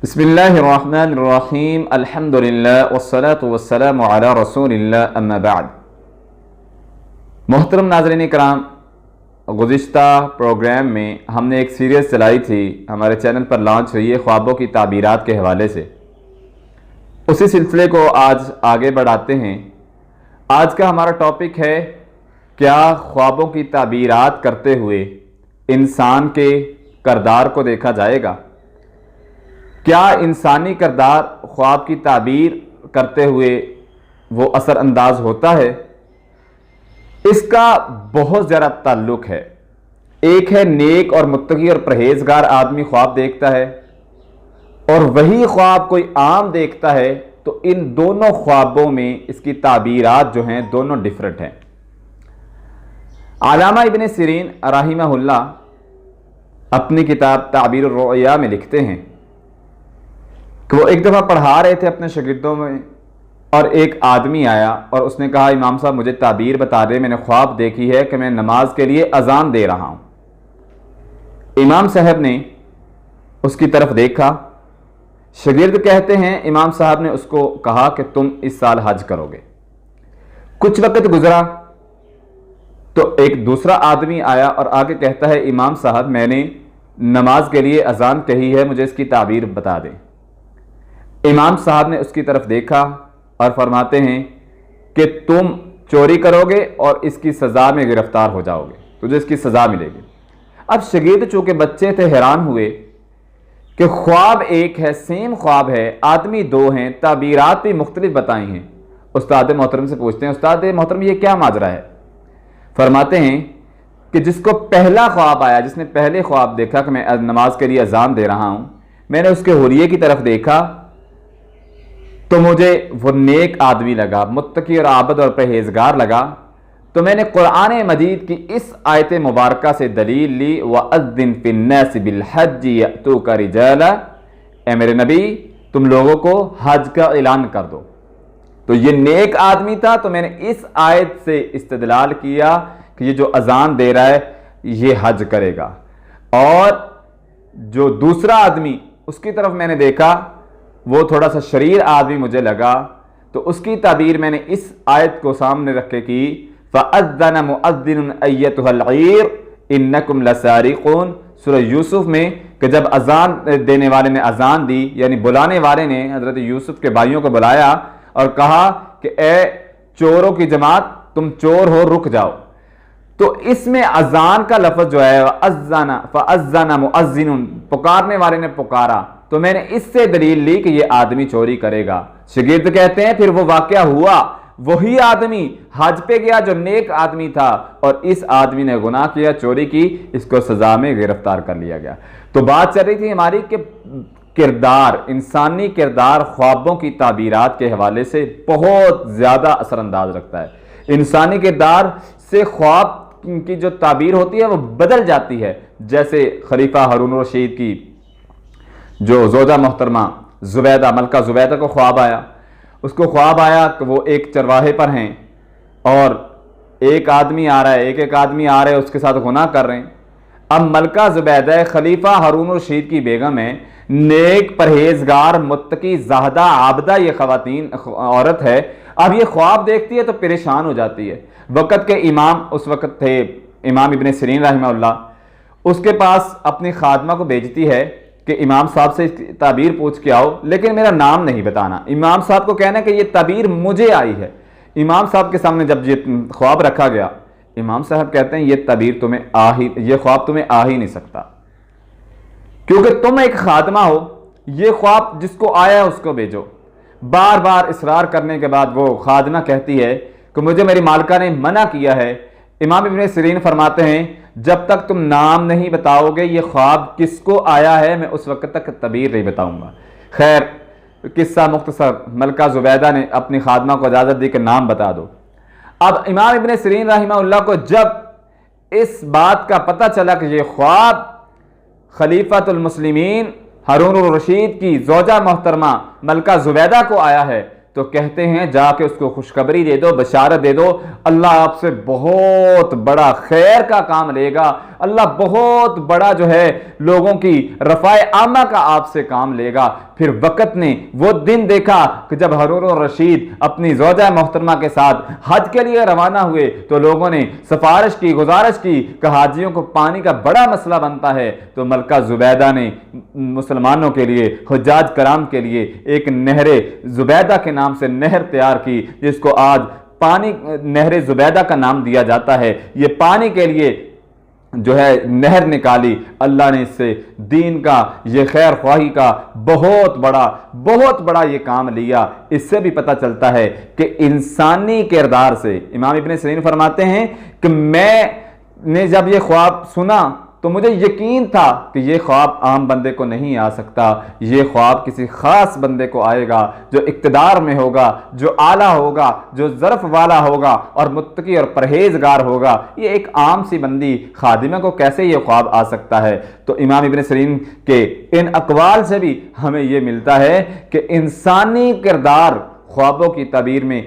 بسم اللہ الرحمن الرحیم الحمدللہ والصلاة والسلام علی رسول اللہ اما بعد۔ محترم ناظرین کرام، گزشتہ پروگرام میں ہم نے ایک سیریز چلائی تھی، ہمارے چینل پر لانچ ہوئی ہے خوابوں کی تعبیرات کے حوالے سے۔ اسی سلسلے کو آج آگے بڑھاتے ہیں۔ آج کا ہمارا ٹاپک ہے کیا خوابوں کی تعبیرات کرتے ہوئے انسان کے کردار کو دیکھا جائے گا؟ کیا انسانی کردار خواب کی تعبیر کرتے ہوئے وہ اثر انداز ہوتا ہے؟ اس کا بہت زیادہ تعلق ہے۔ ایک ہے نیک اور متقی اور پرہیزگار آدمی خواب دیکھتا ہے، اور وہی خواب کوئی عام دیکھتا ہے، تو ان دونوں خوابوں میں اس کی تعبیرات جو ہیں دونوں ڈیفرنٹ ہیں۔ علامہ ابن سیرین رحمہ اللہ اپنی کتاب تعبیر الرؤیا میں لکھتے ہیں کہ وہ ایک دفعہ پڑھا رہے تھے اپنے شاگردوں میں، اور ایک آدمی آیا اور اس نے کہا امام صاحب مجھے تعبیر بتا دیں، میں نے خواب دیکھی ہے کہ میں نماز کے لیے اذان دے رہا ہوں۔ امام صاحب نے اس کی طرف دیکھا۔ شاگرد کہتے ہیں امام صاحب نے اس کو کہا کہ تم اس سال حج کرو گے۔ کچھ وقت گزرا تو ایک دوسرا آدمی آیا اور آگے کہتا ہے امام صاحب میں نے نماز کے لیے اذان کہی ہے، مجھے اس کی تعبیر بتا دیں۔ امام صاحب نے اس کی طرف دیکھا اور فرماتے ہیں کہ تم چوری کرو گے اور اس کی سزا میں گرفتار ہو جاؤ گے، تجھے اس کی سزا ملے گی۔ اب شاگرد چونکہ بچے تھے حیران ہوئے کہ خواب ایک ہے، سیم خواب ہے، آدمی دو ہیں، تعبیرات بھی مختلف بتائی ہیں۔ استاد محترم سے پوچھتے ہیں استاد محترم یہ کیا ماجرا ہے؟ فرماتے ہیں کہ جس کو پہلا خواب آیا، جس نے پہلے خواب دیکھا کہ میں نماز کے لیے اذان دے رہا ہوں، میں نے اس کے حلیے کی طرف دیکھا تو مجھے وہ نیک آدمی لگا، متقی اور عابد اور پرہیزگار لگا، تو میں نے قرآن مجید کی اس آیت مبارکہ سے دلیل لی وَأَذِّن فِي النَّاسِ بِالْحَجِّ يَأْتُوكَ رِجَالًا، اے میرے نبی تم لوگوں کو حج کا اعلان کر دو۔ تو یہ نیک آدمی تھا، تو میں نے اس آیت سے استدلال کیا کہ یہ جو اذان دے رہا ہے یہ حج کرے گا۔ اور جو دوسرا آدمی اس کی طرف میں نے دیکھا، وہ تھوڑا سا شریر آدمی مجھے لگا، تو اس کی تعبیر میں نے اس آیت کو سامنے رکھ کے کی فَأَذَّنَ مُؤَذِّنٌ أَيَّتُهَا الْعِيرُ إِنَّكُمْ لَسَارِقُونَ، سورہ یوسف میں کہ جب اذان دینے والے نے اذان دی، یعنی بلانے والے نے حضرت یوسف کے بھائیوں کو بلایا اور کہا کہ اے چوروں کی جماعت تم چور ہو، رک جاؤ۔ تو اس میں اذان کا لفظ جو ہے فَأَذَّنَ مُؤَذِّنٌ، پکارنے والے نے پکارا، تو میں نے اس سے دلیل لی کہ یہ آدمی چوری کرے گا۔ شاگرد کہتے ہیں پھر وہ واقعہ ہوا، وہی آدمی حج پہ گیا جو نیک آدمی تھا، اور اس آدمی نے گناہ کیا، چوری کی، اس کو سزا میں گرفتار کر لیا گیا۔ تو بات چل رہی تھی ہماری کہ کردار، انسانی کردار خوابوں کی تعبیرات کے حوالے سے بہت زیادہ اثر انداز رکھتا ہے۔ انسانی کردار سے خواب کی جو تعبیر ہوتی ہے وہ بدل جاتی ہے۔ جیسے خلیفہ ہارون الرشید کی جو زوجہ محترمہ زبیدہ، ملکہ زبیدہ کو خواب آیا، اس کو خواب آیا کہ وہ ایک چرواہے پر ہیں اور ایک آدمی آ رہا ہے، ایک آدمی آ رہا ہے، اس کے ساتھ گناہ کر رہے ہیں۔ اب ملکہ زبیدہ خلیفہ ہارون الرشید کی بیگم ہے، نیک پرہیزگار متقی زاہدہ عابدہ یہ خواتین عورت ہے۔ اب یہ خواب دیکھتی ہے تو پریشان ہو جاتی ہے۔ وقت کے امام اس وقت تھے امام ابن سیرین رحمہ اللہ، اس کے پاس اپنی خادمہ کو بھیجتی ہے کہ امام صاحب سے تعبیر پوچھ کے آؤ، لیکن میرا نام نہیں بتانا۔ امام صاحب کو کہنا کہ یہ تعبیر مجھے آئی ہے۔ امام صاحب کے سامنے جب یہ خواب رکھا گیا، امام صاحب کہتے ہیں یہ خواب تمہیں آ ہی نہیں سکتا، کیونکہ تم ایک خادمہ ہو، یہ خواب جس کو آیا ہے اس کو بھیجو۔ بار بار اصرار کرنے کے بعد وہ خادمہ کہتی ہے کہ مجھے میری مالکہ نے منع کیا ہے۔ امام ابن سیرین فرماتے ہیں جب تک تم نام نہیں بتاؤ گے یہ خواب کس کو آیا ہے میں اس وقت تک تعبیر نہیں بتاؤں گا۔ خیر قصہ مختصر، ملکہ زبیدہ نے اپنی خادمہ کو اجازت دی کہ نام بتا دو۔ اب امام ابن سیرین رحمہ اللہ کو جب اس بات کا پتہ چلا کہ یہ خواب خلیفۃ المسلمین ہارون الرشید کی زوجہ محترمہ ملکہ زبیدہ کو آیا ہے، تو کہتے ہیں جا کے اس کو خوشخبری دے دو، بشارت دے دو، اللہ آپ سے بہت بڑا خیر کا کام لے گا، اللہ بہت بڑا جو ہے لوگوں کی رفع عامہ کا آپ سے کام لے گا۔ پھر وقت نے وہ دن دیکھا کہ جب ہارون الرشید اپنی زوجہ محترمہ کے ساتھ حج کے لیے روانہ ہوئے تو لوگوں نے سفارش کی، گزارش کی کہ حاجیوں کو پانی کا بڑا مسئلہ بنتا ہے، تو ملکہ زبیدہ نے مسلمانوں کے لیے، حجاج کرام کے لیے ایک نہر زبیدہ کے نام سے نہر تیار کی، جس کو آج پانی نہر زبیدہ کا نام دیا جاتا ہے۔ یہ پانی کے لیے جو ہے نہر نکالی۔ اللہ نے اس سے دین کا، یہ خیر خواہی کا بہت بڑا یہ کام لیا۔ اس سے بھی پتہ چلتا ہے کہ انسانی کردار سے، امام ابن سیرین فرماتے ہیں کہ میں نے جب یہ خواب سنا تو مجھے یقین تھا کہ یہ خواب عام بندے کو نہیں آ سکتا، یہ خواب کسی خاص بندے کو آئے گا جو اقتدار میں ہوگا، جو اعلیٰ ہوگا، جو ظرف والا ہوگا اور متقی اور پرہیزگار ہوگا۔ یہ ایک عام سی بندی خادمہ کو کیسے یہ خواب آ سکتا ہے؟ تو امام ابن سیرین کے ان اقوال سے بھی ہمیں یہ ملتا ہے کہ انسانی کردار خوابوں کی تعبیر میں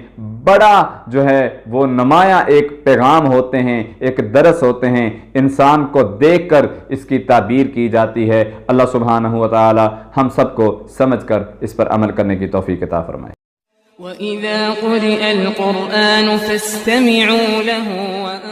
بڑا جو ہے وہ نمایاں ایک پیغام ہوتے ہیں، ایک درس ہوتے ہیں، انسان کو دیکھ کر اس کی تعبیر کی جاتی ہے۔ اللہ سبحانہ و تعالی ہم سب کو سمجھ کر اس پر عمل کرنے کی توفیق عطا فرمائے۔ وَإِذَا قُرِئَ الْقُرْآنُ فَاسْتَمِعُوا لَهُ